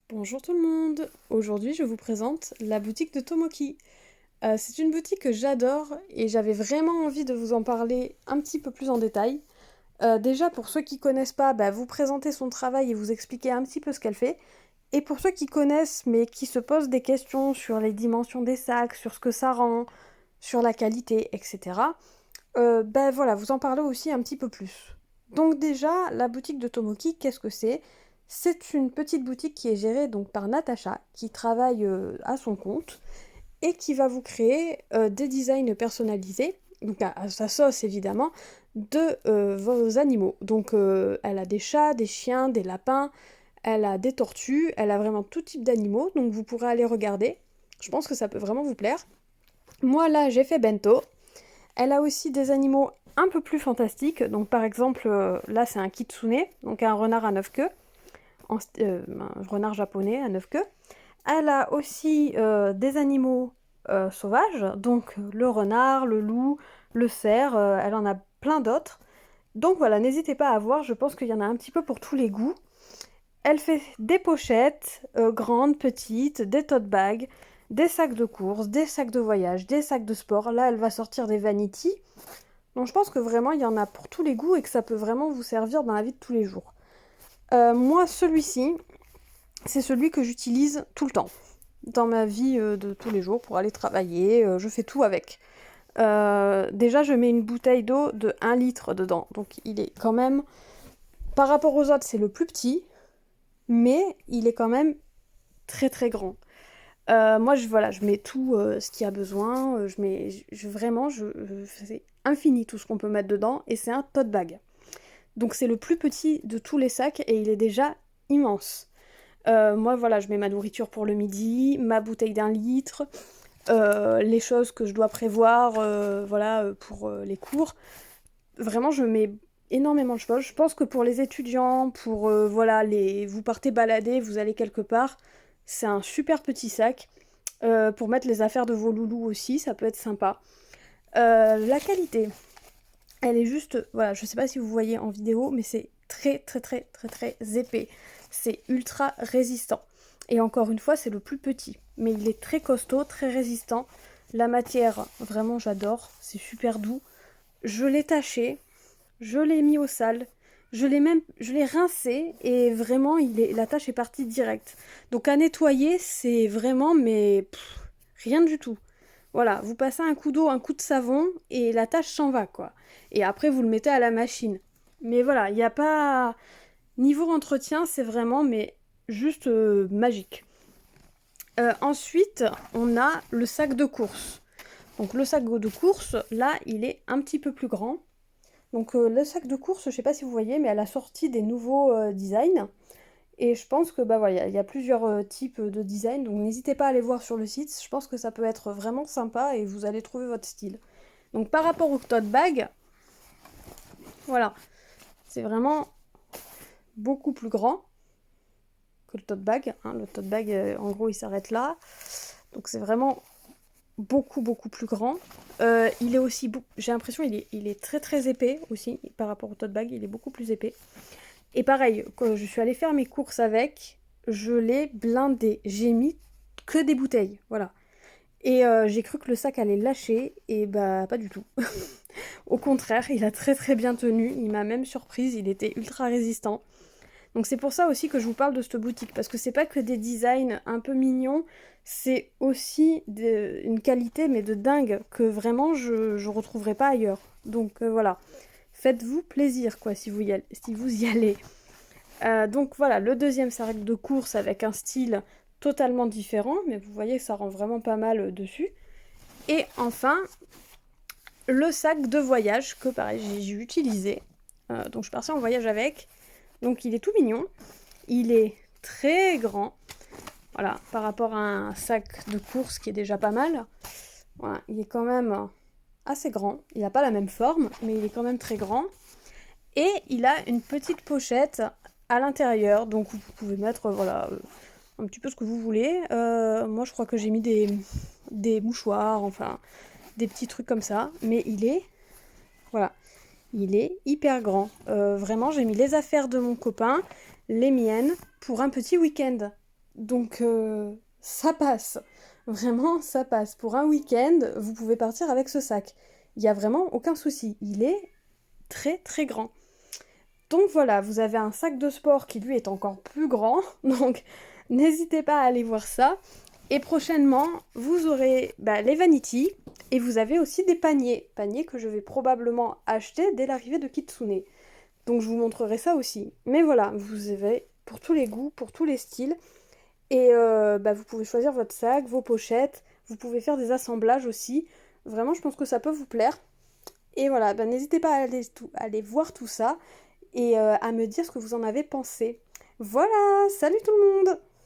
Bonjour tout le monde! Aujourd'hui je vous présente la boutique de Tomoki. C'est une boutique que j'adore et j'avais vraiment envie de vous en parler un petit peu plus en détail. Déjà pour ceux qui connaissent pas, vous présenter son travail et vous expliquer un petit peu ce qu'elle fait. Et pour ceux qui connaissent mais qui se posent des questions sur les dimensions des sacs, sur ce que ça rend, sur la qualité, etc. Voilà, vous en parler aussi un petit peu plus. Donc déjà, la boutique de Tomoki, qu'est-ce que c'est? C'est une petite boutique qui est gérée donc par Natacha, qui travaille à son compte et qui va vous créer des designs personnalisés, donc à sa sauce évidemment, de vos animaux. Donc elle a des chats, des chiens, des lapins, elle a des tortues, elle a vraiment tout type d'animaux, donc vous pourrez aller regarder. Je pense que ça peut vraiment vous plaire. Moi là, j'ai fait bento. Elle a aussi des animaux un peu plus fantastiques. Donc par exemple, là c'est un kitsune, donc un renard à 9 queues, un renard japonais à 9 queues. Elle a aussi des animaux sauvages, donc le renard, le loup, le cerf, elle en a plein d'autres. Donc voilà, n'hésitez pas à voir, je pense qu'il y en a un petit peu pour tous les goûts. Elle fait des pochettes, grandes, petites, des tote bags, des sacs de course, des sacs de voyage, des sacs de sport. Là, elle va sortir des vanity. Donc je pense que vraiment il y en a pour tous les goûts et que ça peut vraiment vous servir dans la vie de tous les jours. Moi, celui-ci, c'est celui que j'utilise tout le temps dans ma vie de tous les jours pour aller travailler. Je fais tout avec. Déjà, je mets une bouteille d'eau de 1 litre dedans. Donc il est quand même, par rapport aux autres, c'est le plus petit, mais il est quand même très très grand. Moi, je mets tout ce qu'il y a besoin. C'est infini tout ce qu'on peut mettre dedans et c'est un tote bag. Donc c'est le plus petit de tous les sacs et il est déjà immense. Moi, voilà, je mets ma nourriture pour le midi, ma bouteille d'1 litre, les choses que je dois prévoir, pour les cours. Vraiment, je mets énormément de choses. Je pense que pour les étudiants, vous partez balader, vous allez quelque part, c'est un super petit sac. Pour mettre les affaires de vos loulous aussi, ça peut être sympa. La qualité, elle est juste, voilà, je sais pas si vous voyez en vidéo, mais c'est très très très très très épais. C'est ultra résistant. Et encore une fois, c'est le plus petit. Mais il est très costaud, très résistant. La matière, vraiment j'adore. C'est super doux. Je l'ai taché, je l'ai mis au sale, je l'ai rincé et vraiment, la tâche est partie direct. Donc à nettoyer, c'est vraiment, rien du tout. Voilà, vous passez un coup d'eau, un coup de savon et la tâche s'en va, quoi. Et après, vous le mettez à la machine. Mais voilà, il n'y a pas... Niveau entretien, c'est vraiment, mais juste magique. Ensuite, on a le sac de course. Donc le sac de course, là, il est un petit peu plus grand. Donc le sac de course, je ne sais pas si vous voyez, mais elle a sorti des nouveaux designs. Et je pense que voilà, il y a plusieurs types de design, donc n'hésitez pas à aller voir sur le site. Je pense que ça peut être vraiment sympa et vous allez trouver votre style. Donc par rapport au tote bag, voilà, c'est vraiment beaucoup plus grand que le tote bag, hein. Le tote bag, en gros, il s'arrête là. Donc c'est vraiment beaucoup beaucoup plus grand. Il est aussi, j'ai l'impression, il est très très épais aussi par rapport au tote bag. Il est beaucoup plus épais. Et pareil, quand je suis allée faire mes courses avec, je l'ai blindé. J'ai mis que des bouteilles, voilà. Et j'ai cru que le sac allait lâcher, et pas du tout. Au contraire, il a très très bien tenu. Il m'a même surprise. Il était ultra résistant. Donc c'est pour ça aussi que je vous parle de cette boutique, parce que c'est pas que des designs un peu mignons, c'est aussi une qualité mais de dingue que vraiment je retrouverai pas ailleurs. Donc voilà, faites-vous plaisir quoi si vous y allez. Donc voilà, le deuxième sac de course avec un style totalement différent, mais vous voyez que ça rend vraiment pas mal dessus. Et enfin, le sac de voyage que pareil j'ai utilisé. Donc je suis partie en voyage avec. Donc il est tout mignon. Il est très grand. Voilà, par rapport à un sac de course qui est déjà pas mal. Voilà, il est quand même assez grand. Il n'a pas la même forme, mais il est quand même très grand. Et il a une petite pochette à l'intérieur. Donc vous pouvez mettre un petit peu ce que vous voulez. Moi je crois que j'ai mis des mouchoirs, enfin des petits trucs comme ça. Mais voilà, il est hyper grand. Vraiment, j'ai mis les affaires de mon copain, les miennes, pour un petit week-end. Donc ça passe. Vraiment, ça passe. Pour un week-end, vous pouvez partir avec ce sac. Il n'y a vraiment aucun souci. Il est très très grand. Donc voilà, vous avez un sac de sport qui lui est encore plus grand. Donc n'hésitez pas à aller voir ça. Et prochainement, vous aurez les Vanity. Et vous avez aussi des paniers. Paniers que je vais probablement acheter dès l'arrivée de Kitsune. Donc je vous montrerai ça aussi. Mais voilà, vous avez pour tous les goûts, pour tous les styles. Et vous pouvez choisir votre sac, vos pochettes. Vous pouvez faire des assemblages aussi. Vraiment, je pense que ça peut vous plaire. Et voilà, n'hésitez pas à aller voir tout ça et à me dire ce que vous en avez pensé. Voilà, salut tout le monde!